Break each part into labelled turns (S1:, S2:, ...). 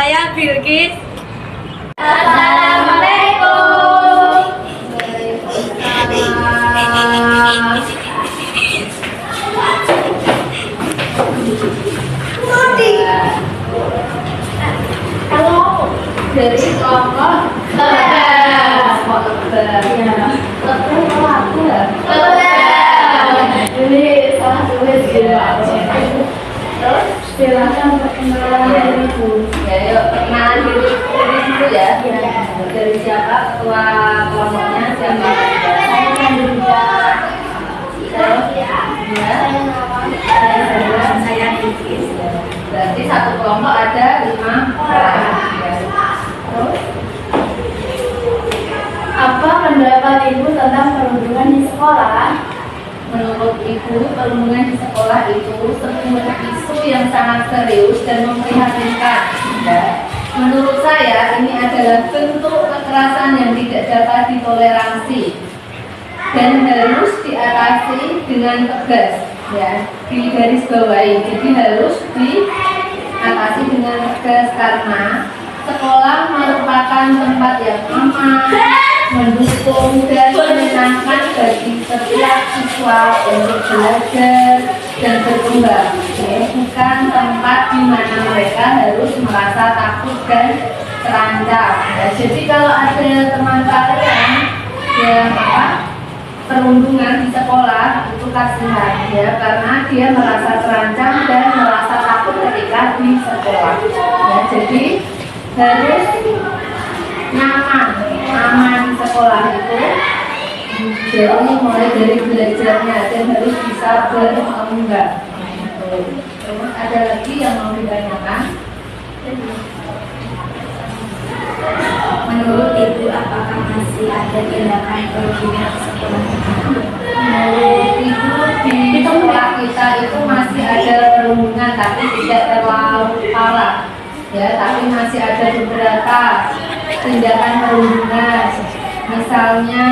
S1: saya Bilkis.
S2: Assalamualaikum.
S3: Halo, dari kelompok ini salah tulis ya. Terus silakan perkenalan diriku.
S2: Ya, yuk perkenalan diri dulu ya. Dari siapa ketua kelompoknya? Siapa?
S3: Saya Nandita.
S2: Terus ya.
S3: Saya Bilkis.
S2: Berarti satu kelompok ada 5 orang. Ya. Terus
S3: Apa pendapat Ibu tentang perundungan di sekolah?
S2: menurut Ibu, perundungan di sekolah itu sebuah isu yang sangat serius dan memprihatinkan. Ya. Menurut saya, ini adalah bentuk kekerasan yang tidak dapat ditoleransi dan harus diatasi dengan tegas. Ya, di garis bawahi. Jadi harus diatasi dengan tegas karena sekolah merupakan tempat yang aman, mendukung dan menyenangkan bagi setiap siswa untuk belajar dan berkembang. Ya, bukan tempat di mana mereka harus merasa takut dan terancam. Ya, jadi kalau ada teman kalian yang perundungan di sekolah itu kasihan ya, karena dia merasa terancam dan merasa takut ketika di sekolah. Ya, jadi harus aman di sekolah itu. Jadi mulai dari belajarnya dan harus bisa berkembang. Terus ada lagi yang mau ditanyakan?
S3: Menurut Ibu, apakah masih ada tindakan perundungan di sekolah?
S2: Menurut Ibu, di sekolah kita itu masih ada perundungan tapi tidak terlalu parah. Ya, tapi masih ada beberapa tindakan perundungan. Misalnya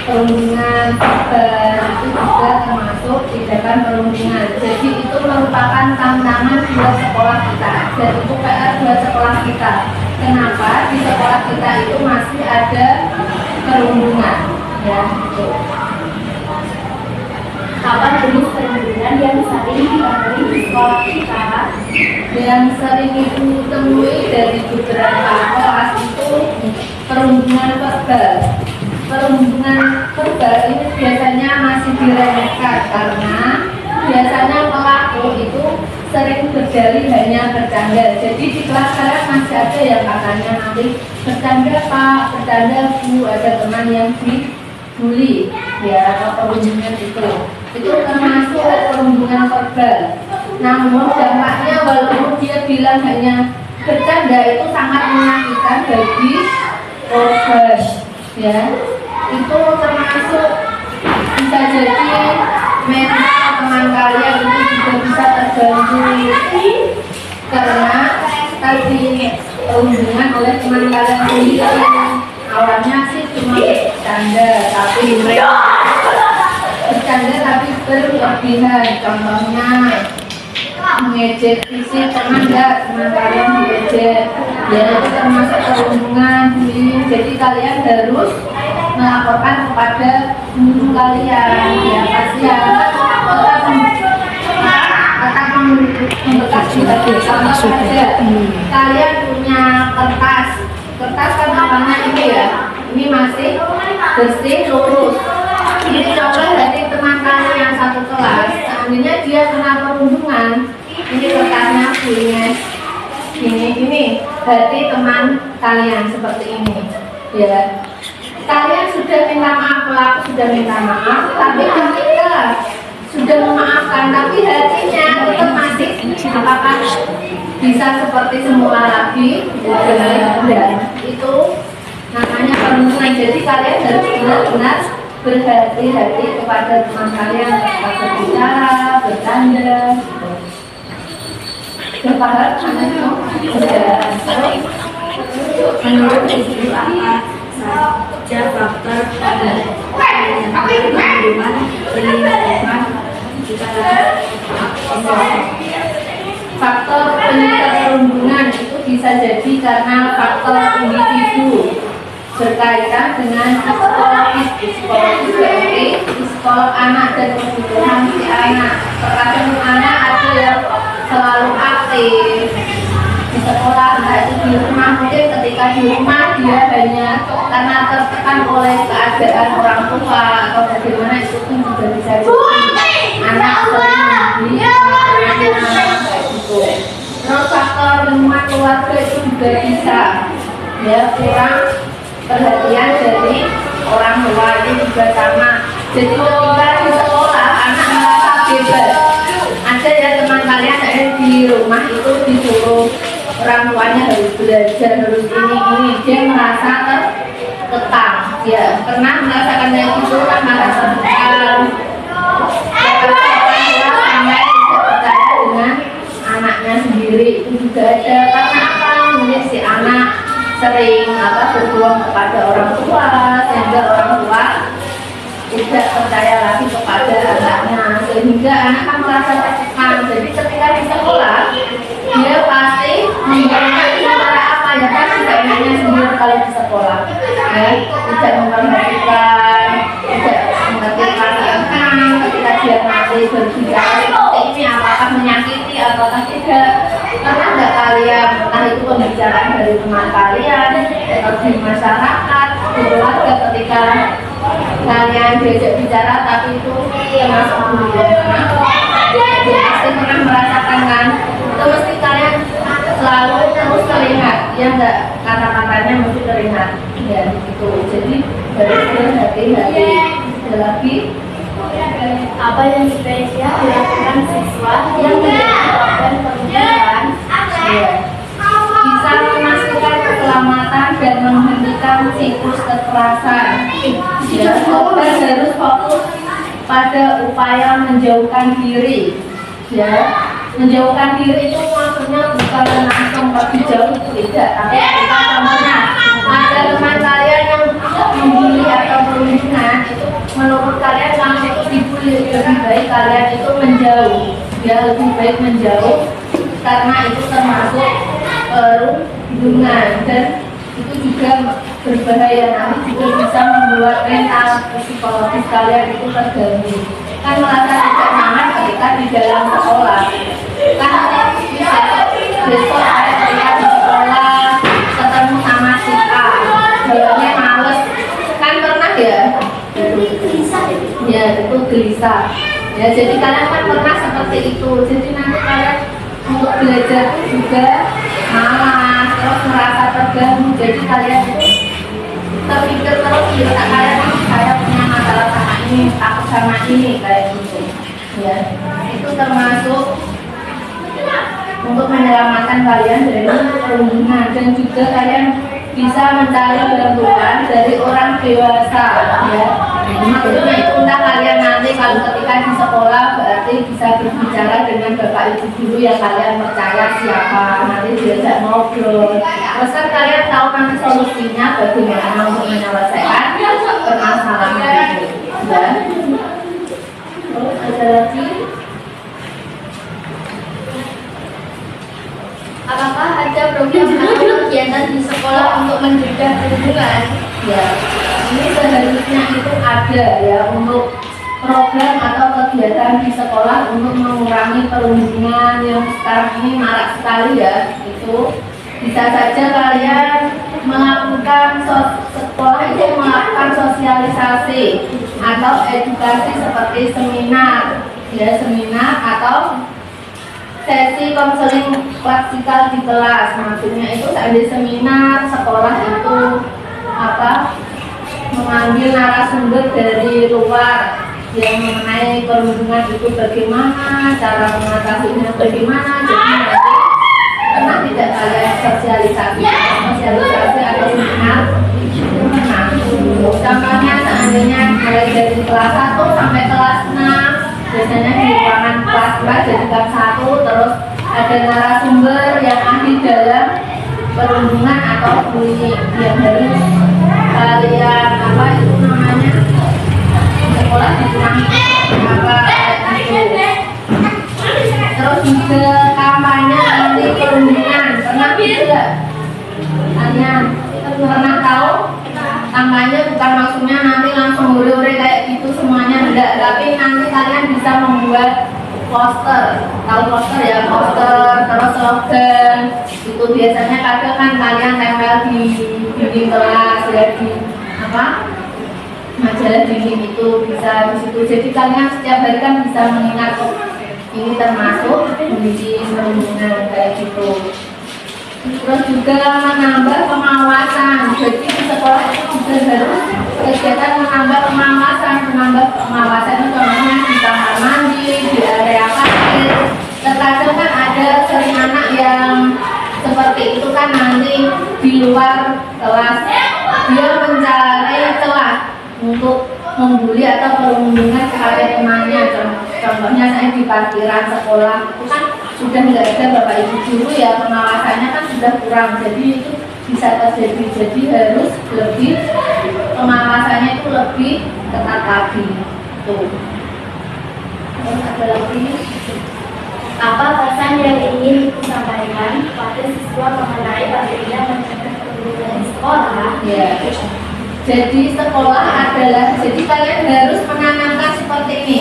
S2: perundungan verbal itu juga termasuk tindakan perundungan. Jadi itu merupakan tantangan buat sekolah kita dan itu PR buat sekolah kita. Kenapa di sekolah kita itu masih ada perundungan? Ya, gitu.
S3: Apa jenis perundungan yang sering ditemui di sekolah kita?
S2: Yang sering Ibu temui dari beberapa kelas itu perundungan verbal. Perundungan verbal ini biasanya masih diremehkan karena biasanya pelaku itu sering berdalih hanya bercanda. Jadi di kelas kalian masih ada yang katanya nanti bercanda Pak, bercanda Bu, ada teman yang dibully ya, atau perundungan itu termasuk perundungan verbal. Namun dampaknya walaupun dia bilang hanya bercanda itu sangat menyakitkan bagi korban ya. Itu termasuk bisa jadi mental teman kalian itu juga bisa terganggu karena tadi perundungan oleh teman kalian sendiri. Awalnya sih cuma bercanda tapi berlebihan. Contohnya mengejek fisik, pernah nggak teman kalian diejek? Ya itu termasuk perundungan. Jadi kalian harus melaporkan kepada guru kalian. Ya kasihan tetap membekas di hati. Contoh saja kalian punya kertas kan awalnya ini ya, ini masih bersih lurus. Ini coba dari teman kalian yang satu kelas, seandainya dia kena perundungan, ini kertasnya bunyinya ini berarti teman kalian seperti ini ya. Kalian sudah minta maaf, pelaku sudah minta maaf, tapi ketika sudah memaafkan tapi hatinya tetap masih, apakah bisa seperti semula lagi? Dan itu namanya perundungan. Jadi kalian harus benar-benar berhati-hati kepada teman kalian ketika berbicara, bercanda. Berpaham sama itu?
S3: Menurut Ibu, apa saja faktor pada perundungan di lingkungan kita?
S2: Faktor penyebab perundungan itu bisa jadi karena faktor individu berkaitan dengan psikologis berarti psikolog anak dan kebutuhan si anak. Terkadang anak ada yang selalu aktif di sekolah, nah itu di rumah mungkin ketika di rumah dia hanya karena tertekan oleh keadaan orang tua atau bagaimana itu pun juga bisa jadi anak sering gitu. Terus faktor lingkungan keluarga itu juga bisa ya, kurang perhatian dari orang tua itu juga sama. Jadi ketika di sekolah anak merasa bebas, ada ya teman kalian di rumah itu disuruh orang tuanya harus belajar, harus ini dia merasa tertekan, ya pernah merasakan yang itu kan merasa tertekan. Sampai tidak percaya dengan anaknya sendiri itu juga ada karena apa? Mungkin si anak sering berjuang kepada orang tua sehingga orang tua tidak percaya lagi kepada anaknya, sehingga anak kan merasa tertekan. Jadi ketika di sekolah dia pasti menggunakan cara apa ya kan tidak enaknya sendiri kalau di sekolah ya, tidak memperhatikan, tidak mengerti perasaan ketika dia nanti berbicara seperti ini apakah menyakiti ataukah tidak. Karena enggak kalian, entah itu pembicaraan dari teman kalian atau di masyarakat, di keluarga, ketika kalian diajak bicara tapi itu termasuk budaya pasti pernah merasakan kan, itu mesti kalian selalu terus terlihat ya enggak, kata-katanya mesti terlihat ya gitu. Jadi harus berhati-hati. Ada lagi
S3: Apa yang sebaiknya dilakukan siswa yang menjadi korban perundungan?
S2: ya, bisa memastikan keselamatan dan menghentikan siklus kekerasan ya, korban harus fokus pada upaya menjauhkan diri ya. Menjauhkan diri itu maksudnya bukan langsung pergi jauh, tidak, tapi kita contohnya ada teman kalian yang membuli atau perundungan, itu menurut kalian langsung dibully, lebih baik kalian itu menjauh ya, lebih baik menjauh karena itu termasuk perundungan dan itu juga berbahaya, nanti juga bisa membuat mental psikologis kalian itu terganggu, kan merasa tidak nyaman ketika di dalam sekolah. Kan besok saya ketika di sekolah ketemu sama si A, jalannya males, kan pernah ya? Ya itu gelisah. Ya jadi kalian kan pernah seperti itu. Jadi nanti kalian untuk belajar juga malas, terus merasa terganggu. Jadi kalian itu terpikir terus di otak kalian, saya punya masalah sama ini, takut sama ini kayak gitu. Ya itu termasuk untuk menyelamatkan kalian dari perundungan, dan juga kalian bisa mencari bantuan dari orang dewasa ya. Maksudnya itu entah kalian nanti kalau ketika di sekolah berarti bisa berbicara dengan bapak ibu guru yang kalian percaya siapa, nanti diajak ngobrol, terus kan kalian tahu nanti solusinya bagaimana untuk menyelesaikan permasalahan itu ya. Terus ada lagi, apakah ada program atau kegiatan di sekolah untuk mencegah perundungan? Ya, ini seharusnya itu ada ya, untuk program atau kegiatan di sekolah untuk mengurangi perundungan yang sekarang ini marak sekali ya. Itu bisa saja kalian melakukan sekolah itu melakukan sosialisasi atau edukasi seperti seminar ya, seminar atau sesi konseling praktikal di kelas. Maksudnya itu ada seminar sekolah itu mengambil narasumber dari luar yang mengenai perundungan itu bagaimana, cara mengatasinya bagaimana. Jadi nanti pernah tidak kalian sosialisasi atau seminar? Nah, contohnya seandainya mulai dari kelas 1 sampai kelas 6, biasanya di ruangan kelas 4 jadikan 1, terus ada narasumber yang ahli dalam perundungan atau bullying yang harus kalian itu namanya sekolah dikurangi itu. Terus juga kampanye tidak? Kalian pernah tahu? Tangganya bukan maksudnya nanti langsung ure-ure kayak gitu semuanya, enggak, tapi nanti kalian bisa membuat poster. Tahu poster ya? Poster, terus slogan. Itu biasanya kadang kan kalian tempel di dinding kelas ya, di apa? Majalah dinding itu bisa di situ. Jadi kalian setiap hari kan bisa mengingat ini termasuk kondisi perundungan kayak gitu. Terus juga menambah pengawasan. Jadi di sekolah itu juga harus kegiatan menambah pengawasan itu contohnya di kamar mandi, di area parkir. Terkadang kan ada sering anak yang seperti itu kan nanti di luar kelas dia mencari celah untuk membuli atau perundungan kepada temannya. Contohnya saya di parkiran sekolah itu kan sudah nggak ada bapak ibu guru ya, pengawasannya kan sudah kurang, jadi itu bisa terjadi. Jadi harus lebih pengawasannya itu lebih ketat lagi. Tuh. Terus ada lagi
S3: Apa pesan yang ingin disampaikan kepada siswa mengenai pentingnya mencegah perundungan di sekolah?
S2: ya. Jadi sekolah adalah, jadi kalian harus menanamkan seperti ini.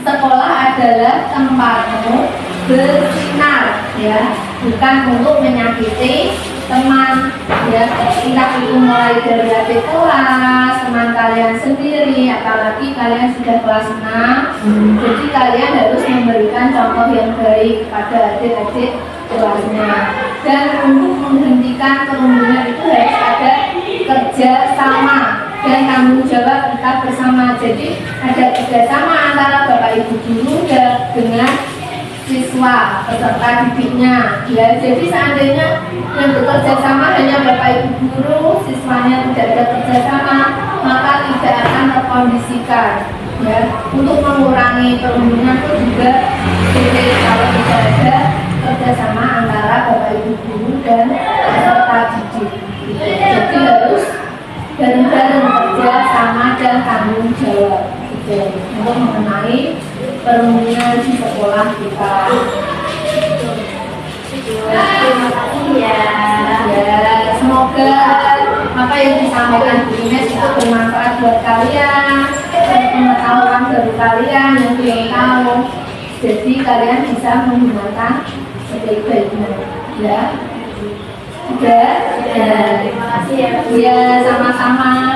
S2: Sekolah adalah tempatmu bersinar, ya, bukan untuk menyakiti teman, ya. Entah itu mulai dari adik kelas, teman kalian sendiri, apalagi kalian sudah kelas 6. Jadi kalian harus memberikan contoh yang baik kepada adik-adik kelasnya. Dan untuk menghentikan perundungan itu harus ada kerja sama dan tanggung jawab kita bersama. Jadi ada kerjasama antara bapak ibu guru dengan siswa peserta didiknya, ya. Jadi seandainya yang bekerja sama hanya bapak ibu guru, siswanya tidak ada kerjasama, maka tidak akan terkondisikan, ya. Untuk mengurangi perundungan itu juga sulit kalau tidak ada kerjasama antara bapak ibu guru dan peserta didik. Jadi harus bareng-bareng kerja sama dan tanggung jawab untuk mengenai perundungan di sekolah kita.
S3: Terima kasih ya.
S2: Ya, semoga apa yang disampaikan Bu Ines itu bermanfaat buat kalian, dan pengetahuan baru kalian yang belum tahu. Jadi kalian bisa menggunakan sebaik-baiknya, ya. Sudah?
S3: Ya, terima kasih ya.
S2: Ya, sama-sama.